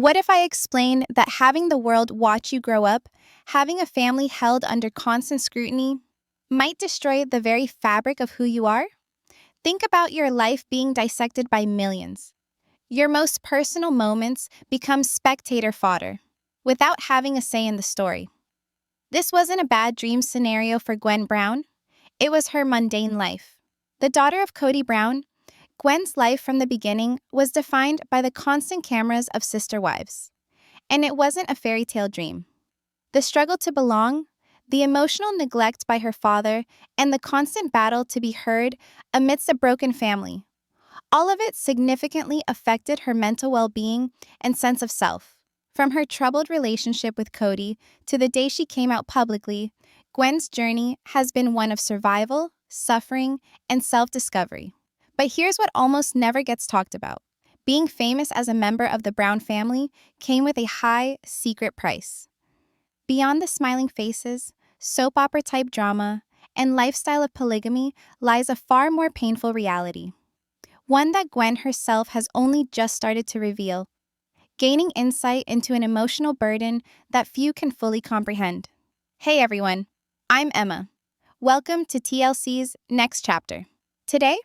What if I explain that having the world watch you grow up, having a family held under constant scrutiny, might destroy the very fabric of who you are? Think about your life being dissected by millions. Your most personal moments become spectator fodder, without having a say in the story. This wasn't a bad dream scenario for Gwen Brown. It was her mundane life. The daughter of Kody Brown, Gwen's life from the beginning was defined by the constant cameras of sister wives. And it wasn't a fairy tale dream. The struggle to belong, the emotional neglect by her father, and the constant battle to be heard amidst a broken family. All of it significantly affected her mental well-being and sense of self. From her troubled relationship with Kody to the day she came out publicly, Gwen's journey has been one of survival, suffering, and self-discovery. But here's what almost never gets talked about. Being famous as a member of the Brown family came with a high, secret price. Beyond the smiling faces, soap opera-type drama, and lifestyle of polygamy lies a far more painful reality. One that Gwen herself has only just started to reveal, gaining insight into an emotional burden that few can fully comprehend. Hey everyone, I'm Emma. Welcome to TLC's Next Chapter. Today,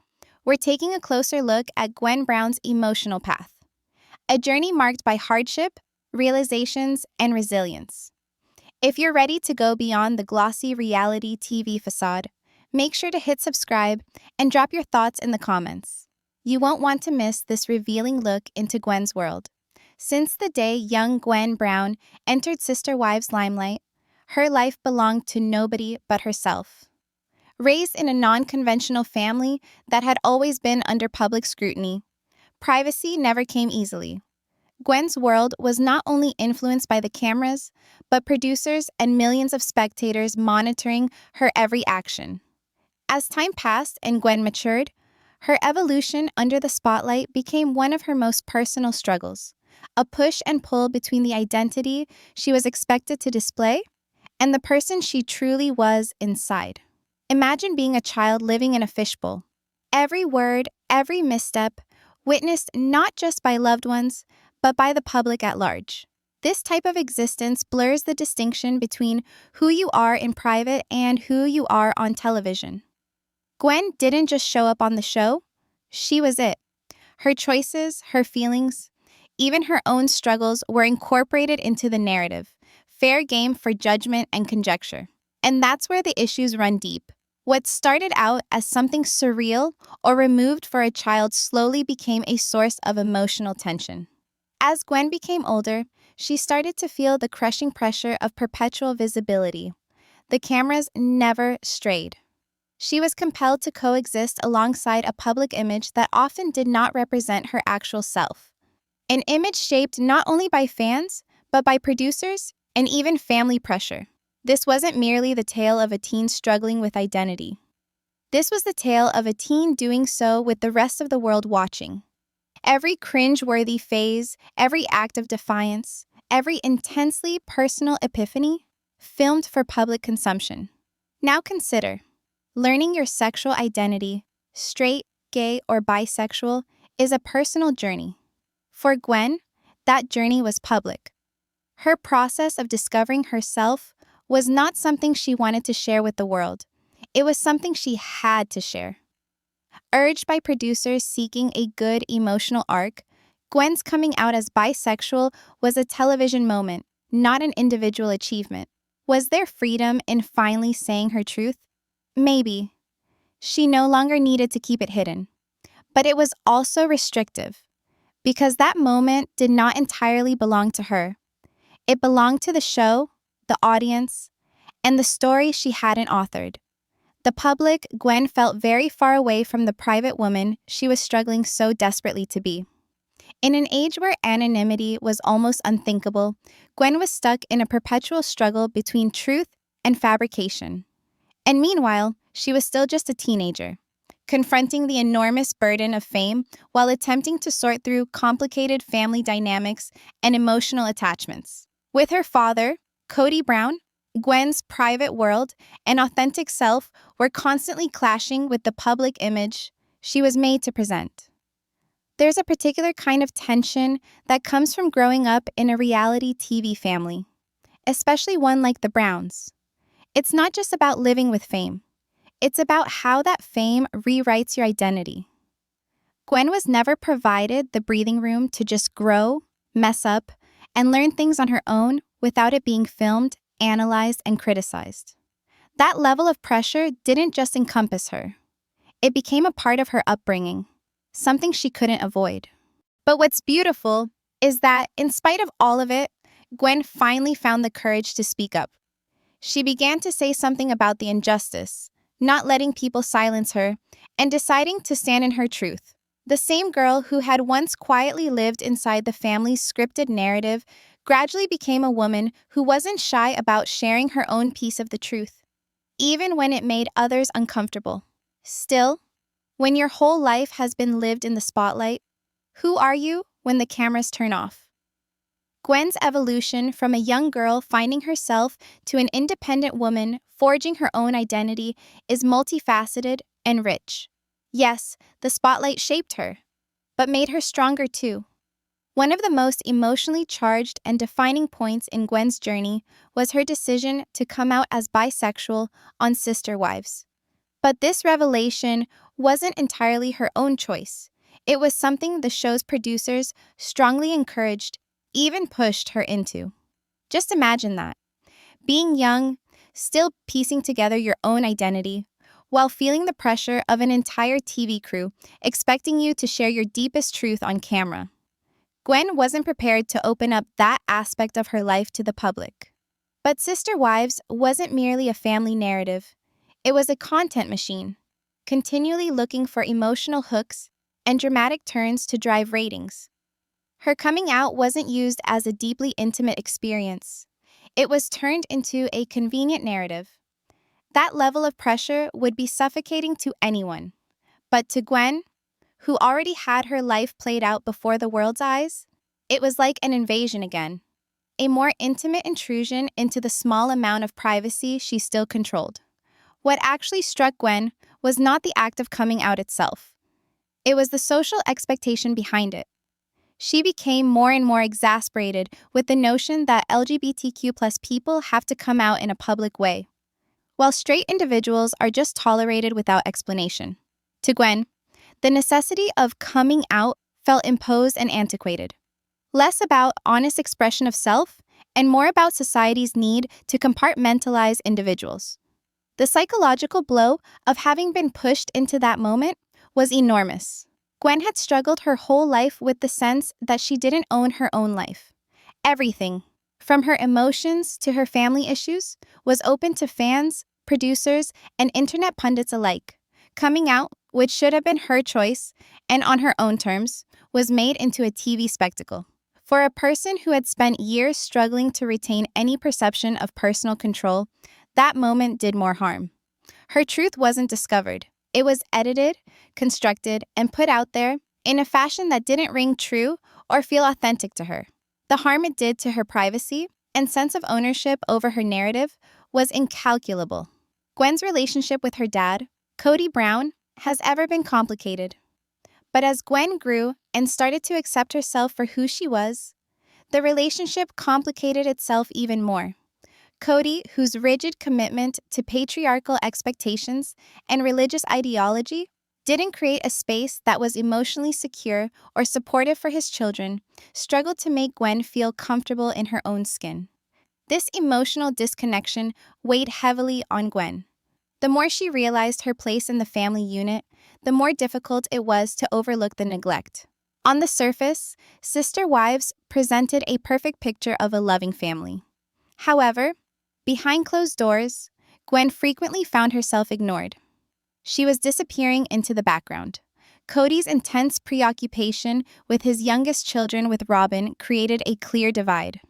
we're taking a closer look at Gwen Brown's emotional path, a journey marked by hardship, realizations, and resilience. If you're ready to go beyond the glossy reality TV facade, make sure to hit subscribe and drop your thoughts in the comments. You won't want to miss this revealing look into Gwen's world. Since the day young Gwen Brown entered Sister Wives' limelight, her life belonged to nobody but herself. Raised in a non-conventional family that had always been under public scrutiny, privacy never came easily. Gwen's world was not only influenced by the cameras, but producers and millions of spectators monitoring her every action. As time passed and Gwen matured, her evolution under the spotlight became one of her most personal struggles, a push and pull between the identity she was expected to display and the person she truly was inside. Imagine being a child living in a fishbowl. Every word, every misstep, witnessed not just by loved ones, but by the public at large. This type of existence blurs the distinction between who you are in private and who you are on television. Gwen didn't just show up on the show, she was it. Her choices, her feelings, even her own struggles were incorporated into the narrative, fair game for judgment and conjecture. And that's where the issues run deep. What started out as something surreal or removed for a child slowly became a source of emotional tension. As Gwen became older, she started to feel the crushing pressure of perpetual visibility. The cameras never strayed. She was compelled to coexist alongside a public image that often did not represent her actual self. An image shaped not only by fans, but by producers and even family pressure. This wasn't merely the tale of a teen struggling with identity. This was the tale of a teen doing so with the rest of the world watching. Every cringe-worthy phase, every act of defiance, every intensely personal epiphany, filmed for public consumption. Now consider, learning your sexual identity, straight, gay, or bisexual, is a personal journey. For Gwen, that journey was public. Her process of discovering herself was not something she wanted to share with the world. It was something she had to share. Urged by producers seeking a good emotional arc, Gwen's coming out as bisexual was a television moment, not an individual achievement. Was there freedom in finally saying her truth? Maybe. She no longer needed to keep it hidden. But it was also restrictive, because that moment did not entirely belong to her. It belonged to the show, the audience, and the story she hadn't authored. The public, Gwen felt very far away from the private woman she was struggling so desperately to be. In an age where anonymity was almost unthinkable, Gwen was stuck in a perpetual struggle between truth and fabrication. And meanwhile, she was still just a teenager, confronting the enormous burden of fame while attempting to sort through complicated family dynamics and emotional attachments. With her father, Kody Brown, Gwen's private world and authentic self were constantly clashing with the public image she was made to present. There's a particular kind of tension that comes from growing up in a reality TV family, especially one like the Browns. It's not just about living with fame. It's about how that fame rewrites your identity. Gwen was never provided the breathing room to just grow, mess up, and learn things on her own without it being filmed, analyzed, and criticized. That level of pressure didn't just encompass her. It became a part of her upbringing, something she couldn't avoid. But what's beautiful is that, in spite of all of it, Gwen finally found the courage to speak up. She began to say something about the injustice, not letting people silence her, and deciding to stand in her truth. The same girl who had once quietly lived inside the family's scripted narrative gradually became a woman who wasn't shy about sharing her own piece of the truth, even when it made others uncomfortable. Still, when your whole life has been lived in the spotlight, who are you when the cameras turn off? Gwen's evolution from a young girl finding herself to an independent woman forging her own identity is multifaceted and rich. Yes, the spotlight shaped her, but made her stronger too. One of the most emotionally charged and defining points in Gwen's journey was her decision to come out as bisexual on Sister Wives. But this revelation wasn't entirely her own choice. It was something the show's producers strongly encouraged, even pushed her into. Just imagine that. Being young, still piecing together your own identity, while feeling the pressure of an entire TV crew expecting you to share your deepest truth on camera. Gwen wasn't prepared to open up that aspect of her life to the public. But Sister Wives wasn't merely a family narrative. It was a content machine, continually looking for emotional hooks and dramatic turns to drive ratings. Her coming out wasn't used as a deeply intimate experience. It was turned into a convenient narrative. That level of pressure would be suffocating to anyone. But to Gwen, who already had her life played out before the world's eyes, it was like an invasion again. A more intimate intrusion into the small amount of privacy she still controlled. What actually struck Gwen was not the act of coming out itself. It was the social expectation behind it. She became more and more exasperated with the notion that LGBTQ+ people have to come out in a public way, while straight individuals are just tolerated without explanation. To Gwen, the necessity of coming out felt imposed and antiquated. Less about honest expression of self and more about society's need to compartmentalize individuals. The psychological blow of having been pushed into that moment was enormous. Gwen had struggled her whole life with the sense that she didn't own her own life. Everything, from her emotions to her family issues, was open to fans, producers, and internet pundits alike. Coming out, which should have been her choice, and on her own terms, was made into a TV spectacle. For a person who had spent years struggling to retain any perception of personal control, that moment did more harm. Her truth wasn't discovered. It was edited, constructed, and put out there in a fashion that didn't ring true or feel authentic to her. The harm it did to her privacy and sense of ownership over her narrative was incalculable. Gwen's relationship with her dad, Kody Brown, has ever been complicated. But as Gwen grew and started to accept herself for who she was, the relationship complicated itself even more. Kody, whose rigid commitment to patriarchal expectations and religious ideology didn't create a space that was emotionally secure or supportive for his children, struggled to make Gwen feel comfortable in her own skin. This emotional disconnection weighed heavily on Gwen. The more she realized her place in the family unit, the more difficult it was to overlook the neglect. On the surface, Sister Wives presented a perfect picture of a loving family. However, behind closed doors, Gwen frequently found herself ignored. She was disappearing into the background. Kody's intense preoccupation with his youngest children with Robyn created a clear divide.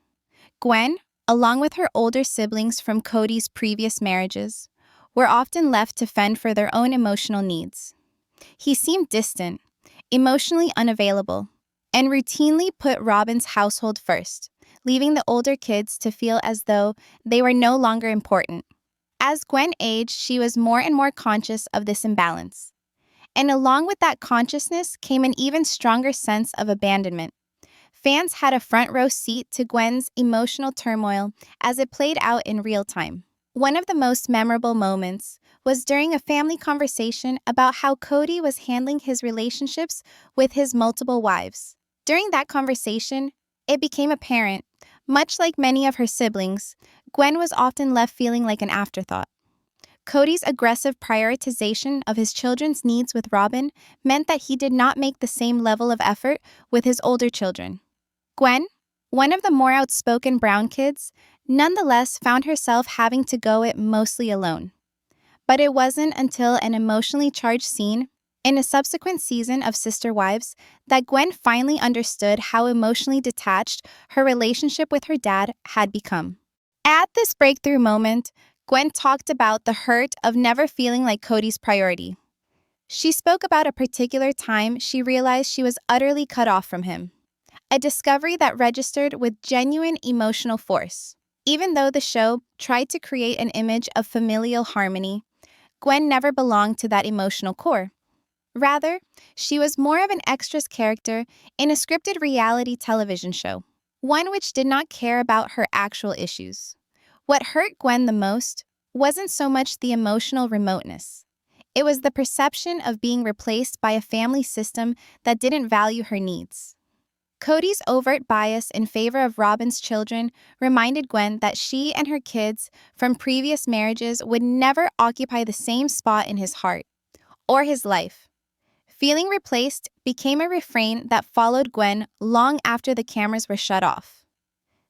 Gwen, along with her older siblings from Kody's previous marriages, were often left to fend for their own emotional needs. He seemed distant, emotionally unavailable, and routinely put Robyn's household first, leaving the older kids to feel as though they were no longer important. As Gwen aged, she was more and more conscious of this imbalance. And along with that consciousness came an even stronger sense of abandonment. Fans had a front row seat to Gwen's emotional turmoil as it played out in real time. One of the most memorable moments was during a family conversation about how Kody was handling his relationships with his multiple wives. During that conversation, it became apparent, much like many of her siblings, Gwen was often left feeling like an afterthought. Kody's aggressive prioritization of his children's needs with Robyn meant that he did not make the same level of effort with his older children. Gwen, one of the more outspoken Brown kids, nonetheless found herself having to go it mostly alone. But it wasn't until an emotionally charged scene in a subsequent season of Sister Wives that Gwen finally understood how emotionally detached her relationship with her dad had become. At this breakthrough moment, Gwen talked about the hurt of never feeling like Kody's priority. She spoke about a particular time she realized she was utterly cut off from him, a discovery that registered with genuine emotional force. Even though the show tried to create an image of familial harmony, Gwen never belonged to that emotional core. Rather, she was more of an extras character in a scripted reality television show, one which did not care about her actual issues. What hurt Gwen the most wasn't so much the emotional remoteness. It was the perception of being replaced by a family system that didn't value her needs. Kody's overt bias in favor of Robyn's children reminded Gwen that she and her kids from previous marriages would never occupy the same spot in his heart or his life. Feeling replaced became a refrain that followed Gwen long after the cameras were shut off.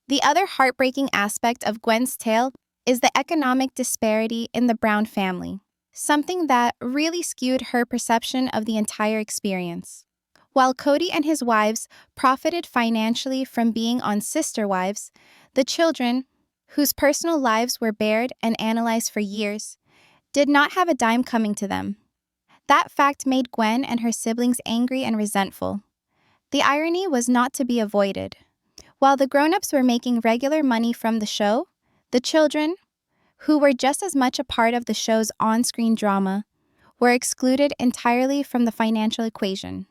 The other heartbreaking aspect of Gwen's tale is the economic disparity in the Brown family, something that really skewed her perception of the entire experience. While Kody and his wives profited financially from being on Sister Wives, the children, whose personal lives were bared and analyzed for years, did not have a dime coming to them. That fact made Gwen and her siblings angry and resentful. The irony was not to be avoided. While the grown-ups were making regular money from the show, the children, who were just as much a part of the show's on-screen drama, were excluded entirely from the financial equation.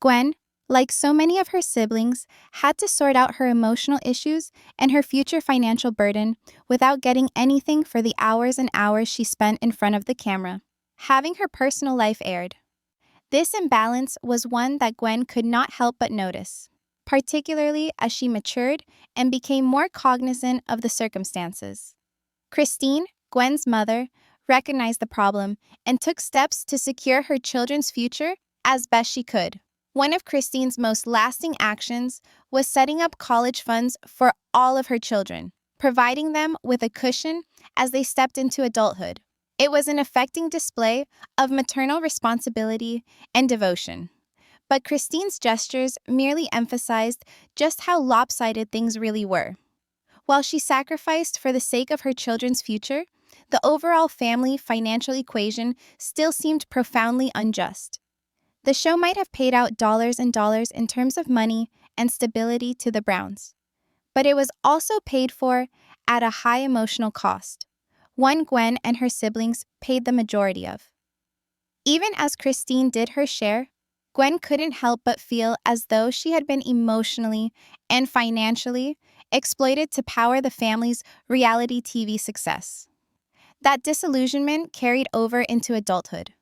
Gwen, like so many of her siblings, had to sort out her emotional issues and her future financial burden without getting anything for the hours and hours she spent in front of the camera, having her personal life aired. This imbalance was one that Gwen could not help but notice, particularly as she matured and became more cognizant of the circumstances. Christine, Gwen's mother, recognized the problem and took steps to secure her children's future as best she could. One of Christine's most lasting actions was setting up college funds for all of her children, providing them with a cushion as they stepped into adulthood. It was an affecting display of maternal responsibility and devotion. But Christine's gestures merely emphasized just how lopsided things really were. While she sacrificed for the sake of her children's future, the overall family financial equation still seemed profoundly unjust. The show might have paid out dollars and dollars in terms of money and stability to the Browns, but it was also paid for at a high emotional cost, one Gwen and her siblings paid the majority of. Even as Christine did her share, Gwen couldn't help but feel as though she had been emotionally and financially exploited to power the family's reality TV success. That disillusionment carried over into adulthood.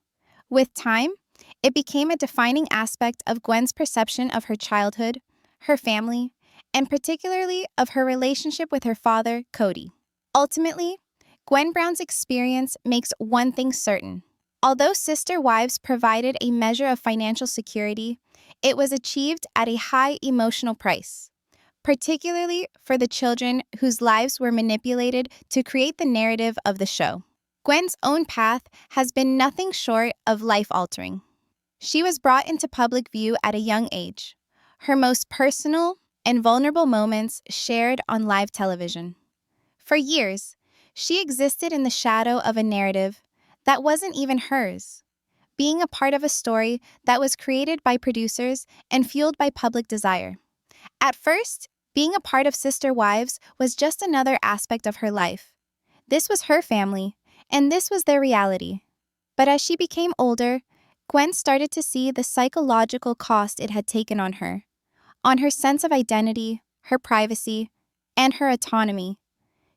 With time, it became a defining aspect of Gwen's perception of her childhood, her family, and particularly of her relationship with her father, Kody. Ultimately, Gwen Brown's experience makes one thing certain. Although Sister Wives provided a measure of financial security, it was achieved at a high emotional price, particularly for the children whose lives were manipulated to create the narrative of the show. Gwen's own path has been nothing short of life-altering. She was brought into public view at a young age, her most personal and vulnerable moments shared on live television. For years, she existed in the shadow of a narrative that wasn't even hers, being a part of a story that was created by producers and fueled by public desire. At first, being a part of Sister Wives was just another aspect of her life. This was her family, and this was their reality. But as she became older, Gwen started to see the psychological cost it had taken on her sense of identity, her privacy, and her autonomy.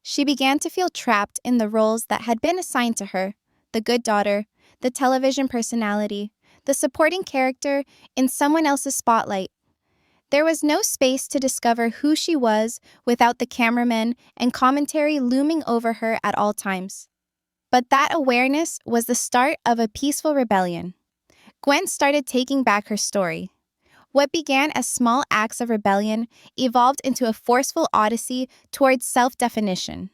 She began to feel trapped in the roles that had been assigned to her: the good daughter, the television personality, the supporting character in someone else's spotlight. There was no space to discover who she was without the cameramen and commentary looming over her at all times. But that awareness was the start of a peaceful rebellion. Gwen started taking back her story. What began as small acts of rebellion evolved into a forceful odyssey towards self-definition.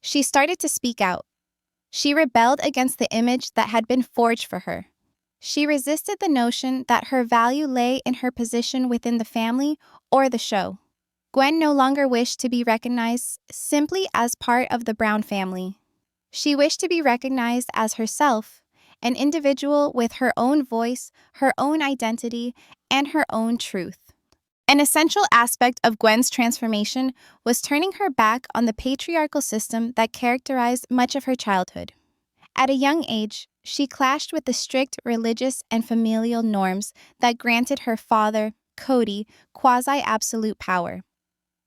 She started to speak out. She rebelled against the image that had been forged for her. She resisted the notion that her value lay in her position within the family or the show. Gwen no longer wished to be recognized simply as part of the Brown family. She wished to be recognized as herself, an individual with her own voice, her own identity, and her own truth. An essential aspect of Gwen's transformation was turning her back on the patriarchal system that characterized much of her childhood. At a young age, she clashed with the strict religious and familial norms that granted her father, Kody, quasi-absolute power.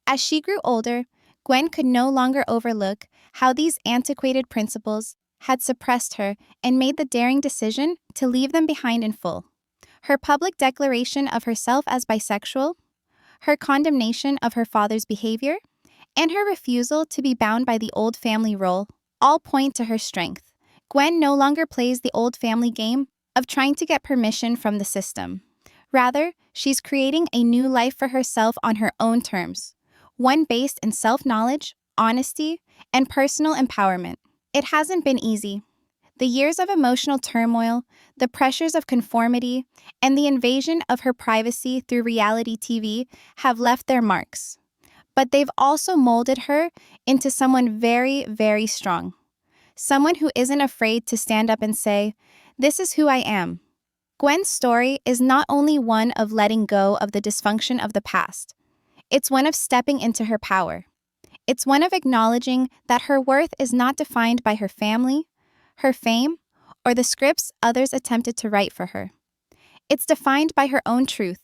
As she grew older, Gwen could no longer overlook how these antiquated principles had suppressed her and made the daring decision to leave them behind in full. Her public declaration of herself as bisexual, her condemnation of her father's behavior, and her refusal to be bound by the old family role all point to her strength. Gwen no longer plays the old family game of trying to get permission from the system. Rather, she's creating a new life for herself on her own terms, one based in self-knowledge, honesty, and personal empowerment. It hasn't been easy. The years of emotional turmoil, the pressures of conformity, and the invasion of her privacy through reality TV have left their marks. But they've also molded her into someone very, very strong. Someone who isn't afraid to stand up and say, "This is who I am." Gwen's story is not only one of letting go of the dysfunction of the past. It's one of stepping into her power. It's one of acknowledging that her worth is not defined by her family, her fame, or the scripts others attempted to write for her. It's defined by her own truth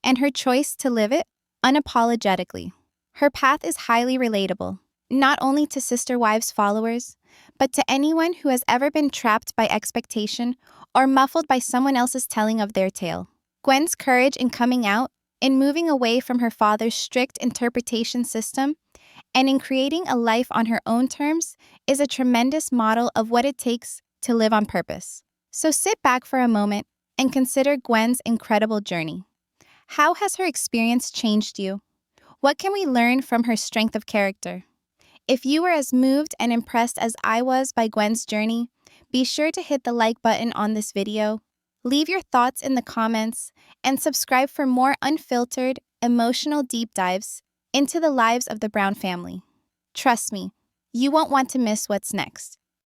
and her choice to live it unapologetically. Her path is highly relatable, not only to Sister Wives followers, but to anyone who has ever been trapped by expectation or muffled by someone else's telling of their tale. Gwen's courage in coming out, in moving away from her father's strict interpretation system, and in creating a life on her own terms is a tremendous model of what it takes to live on purpose. So sit back for a moment and consider Gwen's incredible journey. How has her experience changed you? What can we learn from her strength of character? If you were as moved and impressed as I was by Gwen's journey, be sure to hit the like button on this video, leave your thoughts in the comments, and subscribe for more unfiltered, emotional deep dives into the lives of the Brown family. Trust me, you won't want to miss what's next.